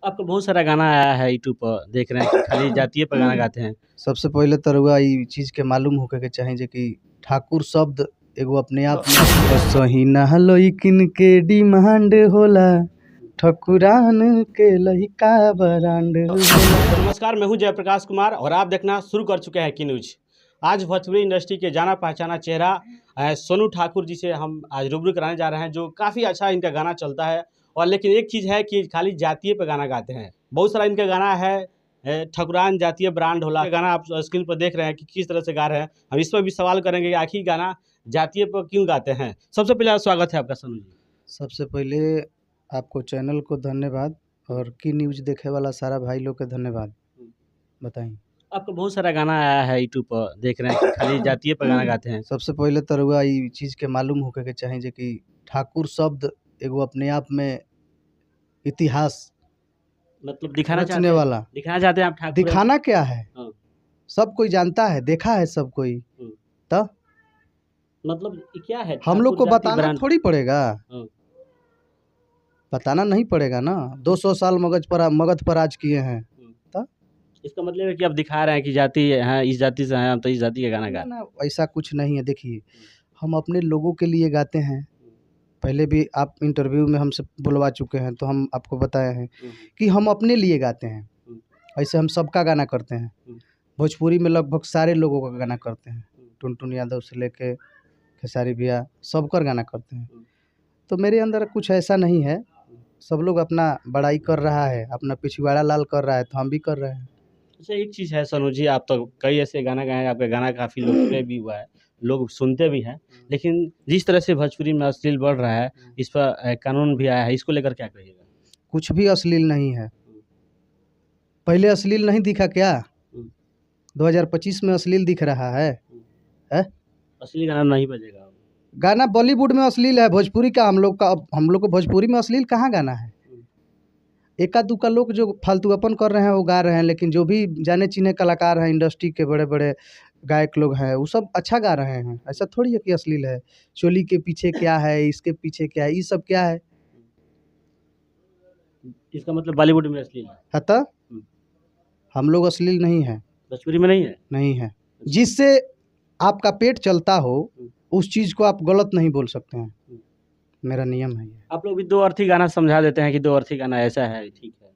आपका बहुत सारा गाना आया है यूट्यूब पर देख रहे हैं कि खाली जातीय पर गाना गाते हैं। सबसे पहले तो रउआ ई चीज के मालूम होके के चाही जे कि ठाकुर शब्द एगो अपने आप में सही ना लइकिन के डिमांड होला, ठकुरान के लइका बरांड होला। तो नमस्कार, मैं हूं जयप्रकाश कुमार और आप देखना शुरू कर चुके हैं की न्यूज। आज भोजपुरी इंडस्ट्री के जाना पहचाना चेहरा सोनू ठाकुर जी से हम आज रूबरू कराने जा रहे हैं, जो काफ़ी अच्छा इनका गाना चलता है। और लेकिन एक चीज़ है कि खाली जातीय पे गाना गाते हैं। बहुत सारा इनका गाना है ठकुरान जातीय ब्रांड होला। गाना आप स्क्रीन पर देख रहे हैं कि किस तरह से गा रहे हैं। हम इस पर भी सवाल करेंगे कि आखिर गाना जातीय पर क्यों गाते हैं। सबसे पहले स्वागत है आपका सोनू जी। सबसे पहले आपको चैनल को धन्यवाद और की न्यूज देखे वाला सारा भाई लोग के धन्यवाद। बताई आपका बहुत सारा गाना आया है यूट्यूब पर देख रहे हैं कि खाली जातीय पर गाना गाते हैं। सबसे पहले तो रउआ ई चीज के मालूम होके के चाही जे कि ठाकुर शब्द एगो अपने आप में इतिहास मतलब दिखाना रचने चाहते हैं, वाला। दिखाना चाहते हैं आप ठाकुर हैं? दिखाना क्या है, हाँ। सब कोई जानता है, देखा है सब कोई। हम्म। तो मतलब ये क्या है हम लोग ठाकुर को जाति बताना ब्रांड? थोड़ी पड़ेगा, हाँ। बताना नहीं पड़ेगा ना। 200 साल मगध पर राज किए हैं। तो इसका मतलब है कि आप दिखा रहे हैं कि जाति है, इस जाति से हैं हम, तो इस जाति का गाना गा। ना ऐसा कुछ नहीं है। देखिए, हम अपने लोगों के लिए गाते हैं। पहले भी आप इंटरव्यू में हमसे बुलवा चुके हैं तो हम आपको बताए हैं कि हम अपने लिए गाते हैं। ऐसे हम सबका गाना करते हैं। भोजपुरी में लगभग सारे लोगों का गाना करते हैं। टुनटुन यादव से लेके खेसारी भैया सबकर गाना करते हैं। तो मेरे अंदर कुछ ऐसा नहीं है। सब लोग अपना बड़ाई कर रहा है, अपना पिछवाड़ा लाल कर रहा है, तो हम भी कर रहे हैं। अच्छा, एक चीज़ है सोनू जी, आप तो कई ऐसे गाना गाए हैं, आपका गाना काफ़ी लोकप्रिय भी हुआ है, लोग सुनते भी हैं। लेकिन जिस तरह से भोजपुरी में अश्लील बढ़ रहा है, इस पर कानून भी आया है, इसको लेकर क्या कहिएगा? कुछ भी अश्लील नहीं है। पहले अश्लील नहीं दिखा क्या? 2025 में अश्लील दिख रहा है? असली गाना नहीं बजेगा। गाना बॉलीवुड में अश्लील है, भोजपुरी का हम लोग को भोजपुरी में अश्लील कहाँ गाना है? एका दुक्का लोग जो फालतूपन कर रहे हैं वो गा रहे हैं, लेकिन जो भी जाने चिन्हे कलाकार हैं, इंडस्ट्री के बड़े बड़े गायक लोग हैं, वो सब अच्छा गा रहे हैं। ऐसा थोड़ी है कि अश्लील है। चोली के पीछे क्या है, इसके पीछे क्या है, ये सब क्या है? इसका मतलब बॉलीवुड में अश्लील है। अतः हम लोग अश्लील नहीं है। भोजपुरी में नहीं है? नहीं है। जिससे आपका पेट चलता हो उस चीज़ को आप गलत नहीं बोल सकते हैं। मेरा नियम है ये। आप लोग भी दो अर्थी गाना समझा देते हैं कि दो अर्थी गाना ऐसा है, ठीक है।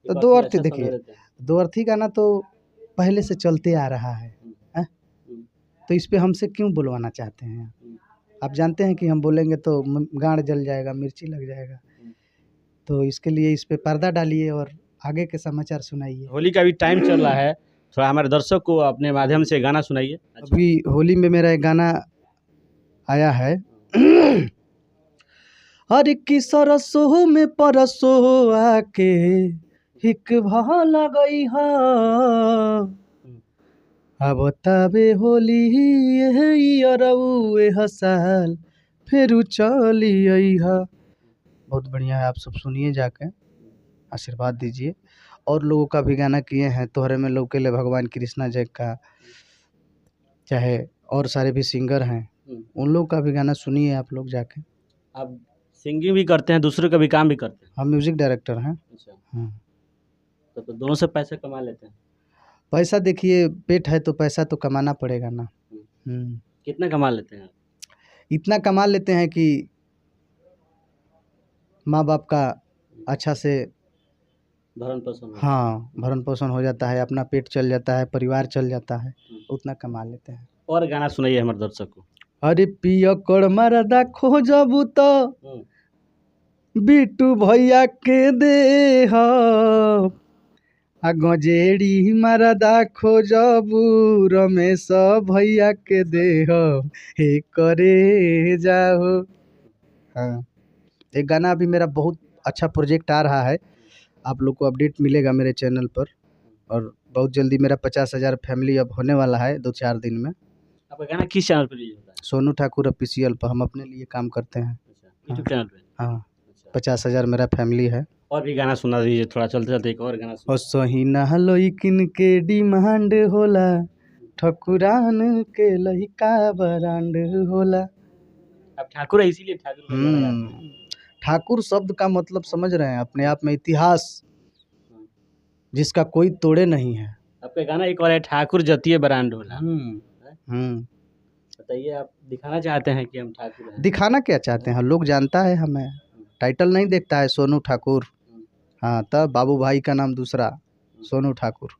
तो दो अर्थी देखिए, दो अर्थी गाना तो पहले से चलते आ रहा है। तो इस पे हमसे क्यों बुलवाना चाहते हैं? आप जानते हैं कि हम बोलेंगे तो गांड जल जाएगा, मिर्ची लग जाएगा। तो इसके लिए इस पे पर्दा डालिए और आगे के समाचार सुनाइए। होली का भी टाइम चल रहा है, थोड़ा हमारे दर्शक को अपने माध्यम से गाना सुनाइए। अभी होली में मेरा एक गाना आया है। हर की सरसों में परसो आके हिक भला गई हा, अब तबे होली हसाल फिर चली हा। बहुत बढ़िया है, आप सब सुनिए जाके, आशीर्वाद दीजिए। और लोगों का भी गाना किए हैं, तोहरे में लोग के लिए भगवान कृष्णा जय का, चाहे और सारे भी सिंगर हैं, उन लोग का भी गाना सुनिए आप लोग जाके। आप सिंगिंग भी करते हैं, दूसरे का भी काम भी करते हैं? हम म्यूजिक डायरेक्टर हैं। अच्छा। हाँ। तो दोनों से पैसे कमा लेते हैं? पैसा देखिए, पेट है तो पैसा तो कमाना पड़ेगा ना। कितना कमा लेते हैं? इतना कमा लेते हैं कि माँ बाप का अच्छा से भरण पोषण। हाँ, भरण पोषण हो जाता है, अपना पेट चल जाता है, परिवार चल जाता है, उतना कमा लेते हैं। और गाना सुनाइए हमारे दर्शक को। अरे पिया कर मरदा खोजबू तो बिट्टू भैया के दे आ गजेड़ी मरदा खोजबू रमेश भैया के दे हे करे जाओ। हाँ, एक गाना अभी मेरा बहुत अच्छा प्रोजेक्ट आ रहा है, आप लोग को अपडेट मिलेगा मेरे चैनल पर। और बहुत जल्दी मेरा 50,000 फैमिली अब होने वाला है 2-4 दिन में। आपका गाना किस चैनल पर रिलीज होता है? सोनू ठाकुर ऑफिशियल पर हम अपने लिए काम करते हैं। यूट्यूब चैनल पे? हाँ, 50,000 मेरा फैमिली है। और भी गाना सुना दीजिए, थोड़ा चलते चलते एक और गाना और सही ना लइकिन के डिमांड होला, ठकुरान के लइका बरांड होला। अब ठाकुर है इसीलिए ठाकुर का गाना गाते हैं। ठाकुर शब्द का मतलब समझ रहे हैं, अपने आप में इतिहास जिसका कोई तोड़े नहीं है। आपका गाना एक और है, ठाकुर जतिये बरांडोला। बताइए, आप दिखाना चाहते हैं कि हम ठाकुर हैं? दिखाना क्या चाहते हैं, लोग जानता है हमें, टाइटल नहीं देखता है सोनू ठाकुर। हाँ, तब बाबू भाई का नाम दूसरा, सोनू ठाकुर।